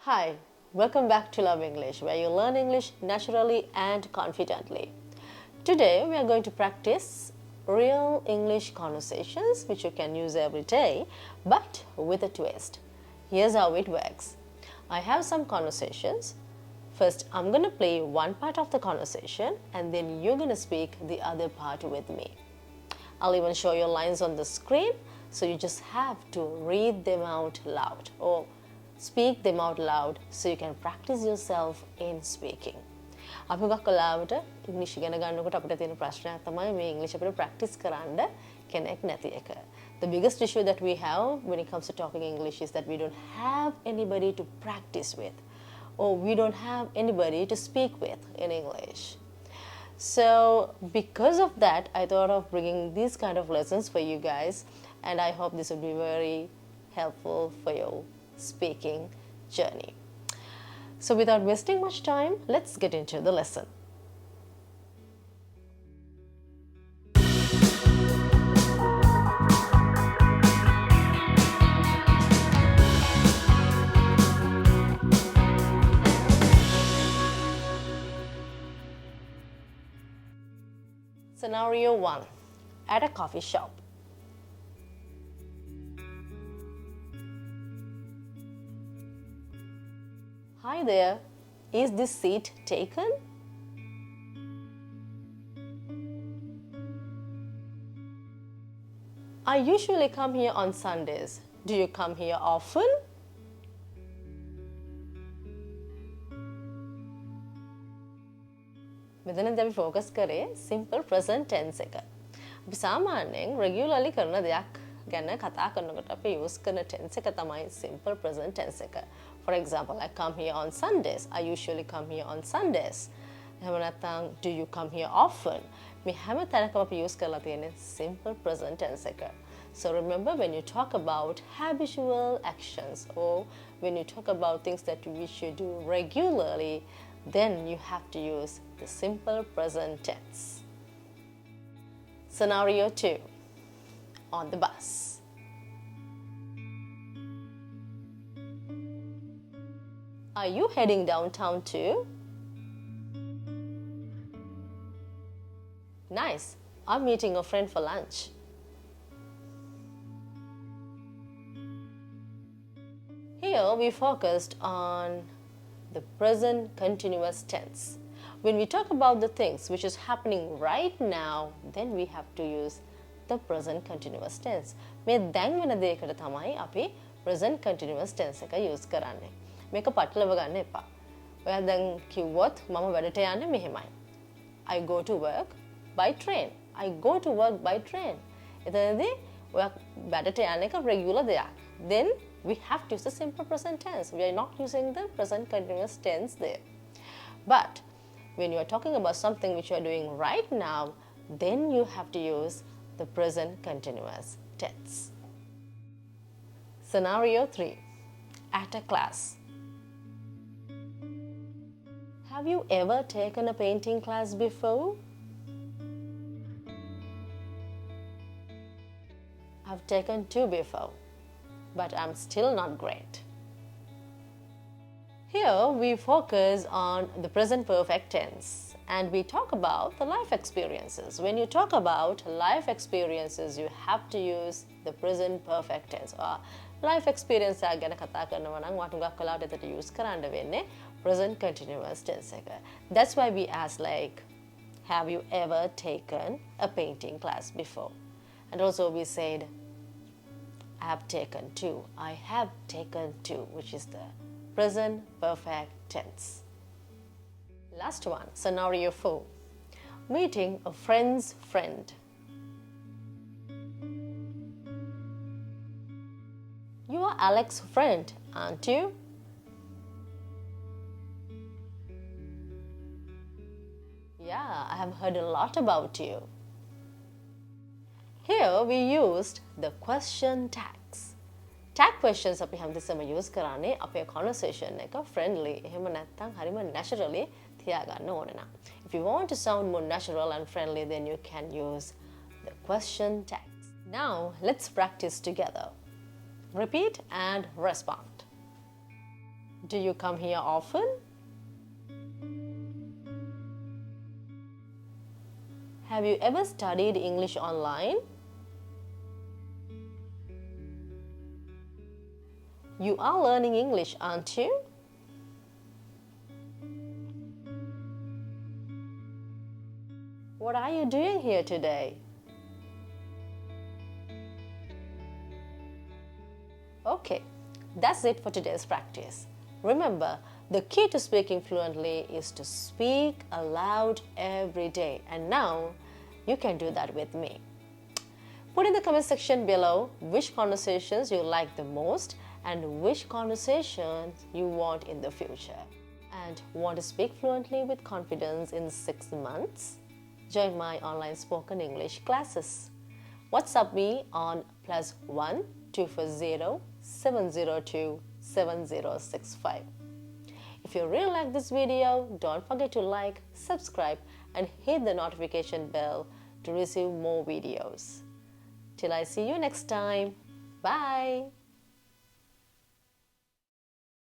Hi, welcome back to Love English, where you learn English naturally and confidently. Today, we are going to practice real English conversations, which you can use every day, but with a twist. Here's how it works. I have some conversations. First, I'm going to play one part of the conversation, and then you're going to speak the other part with me. I'll even show you lines on the screen, so you just have to read them out loud or speak them out loud so you can practice yourself in speaking. අපි ගොඩක් කලාවට ඉංග්‍රීසි ඉගෙන ගන්නකොට අපිට තියෙන ප්‍රශ්නයක් තමයි මේ ඉංග්‍රීසි අපිට ප්‍රැක්ටිස් කරන්න කෙනෙක් නැති එක. The biggest issue that we have when it comes to talking English is that we don't have anybody to practice with, or we don't have anybody to speak with in English. So because of that, I thought of bringing these kind of lessons for you guys, and I hope this will be very helpful for your speaking journey. So without wasting much time, let's get into the lesson. Scenario 1. At a coffee shop. Hi there, is this seat taken? I usually come here on Sundays. Do you come here often? මෙතනදී අපි focus කරේ simple present tense එක. අපි සාමාන්‍යයෙන් regularly කරන දෙයක් ගැන කතා කරනකොට අපි use කරන tense එක තමයි simple present tense එක. For example, I come here on Sundays. I usually come here on Sundays. එහෙම නැත්නම් do you come here often? මේ හැම තැනකම අපි use කරලා තියෙන්නේ simple present tense එක. So remember, when you talk about habitual actions, or when you talk about things that we should do regularly, then you have to use the simple present tense. Scenario 2. On the bus. Are you heading downtown too? Nice. I'm meeting a friend for lunch. Here we focused on the present continuous tense. When we talk about the things which is happening right now, then we have to use the present continuous tense. මේ දැන් වෙන දෙයකට තමයි අපි present continuous tense එක use කරන්නේ. මේක පටලව ගන්න එපා. ඔයා දැන් කිව්වොත් මම වැඩට යන්නේ මෙහෙමයි. I go to work by train. I go to work by train. එතනදී ඔයා වැඩට යන එක regular දෙයක්. Then we have to use the simple present tense. We are not using the present continuous tense there. But when you are talking about something which you are doing right now, then you have to use the present continuous tense. Scenario 3. At a class. Have you ever taken a painting class before? I've taken 2 before, but I'm still not great. Here we focus on the present perfect tense, and we talk about the life experiences. When you talk about life experiences, you have to use the present perfect tense. Life experience ගැන කතා කරනවා නම් වටුගක් කලාවට එතට use කරන්න වෙන්නේ present continuous tense එක. That's why we ask like, have you ever taken a painting class before? And also we said, I have taken 2. I have taken 2, which is the present perfect tense. Last one, scenario 4. Meeting a friend's friend. You are Alex's friend, aren't you? Yeah, I have heard a lot about you. Here we used the question tags. Tag questions අපි හැමතිස්සෙම use කරන්නේ අපේ conversation එක friendly එහෙම නැත්නම් හරිම naturally තියාගන්න ඕන නම්. If you want to sound more natural and friendly, then you can use the question tags. Now let's practice together. Repeat and respond. Do you come here often? Have you ever studied English online? You are learning English, aren't you? What are you doing here today? Okay, that's it for today's practice. Remember, the key to speaking fluently is to speak aloud every day. And now, you can do that with me. Put in the comment section below which conversations you like the most and which conversations you want in the future. And want to speak fluently with confidence in 6 months? Join my online spoken English classes. WhatsApp me on +1 240 702 7065. If you really like this video, don't forget to like, subscribe and hit the notification bell to receive more videos. Till I see you next time. Bye.